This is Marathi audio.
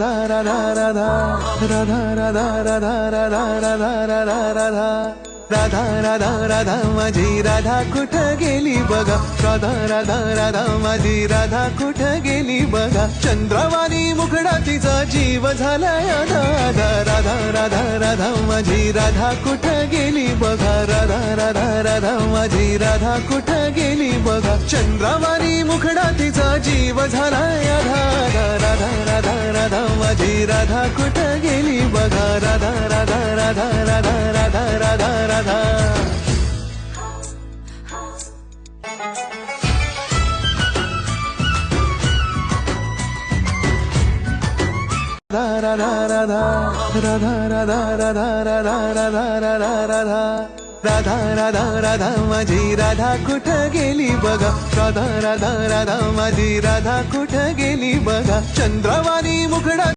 राधा राधा राधा राधा राधा राधा राधा राधा राधा राधा राधा माझी राधा कुठं गेली बघा राधा राधा राधा माझी राधा कुठं गेली बघा चंद्रवाणी मुखडा तिचा जीव झालाय राधा राधा राधा राधा माझी राधा कुठं गेली बघा राधा राधा राधा माझी राधा कुठं गेली बघा चंद्रवाणी मुखडा तिचा जीव झालाय राधा राधा राधा राधा माझी राधा कुठं गेली बघा राधा राधा राधा राधा राधा राधा राधा राधा राधा राधा राधा राधा राधा राधा राधा राधा राधा राधा राधा माझी राधा कुठं गेली बघा राधा राधा राधा माझी राधा कुठं गेली बघा चंद्रवाणी मुखडा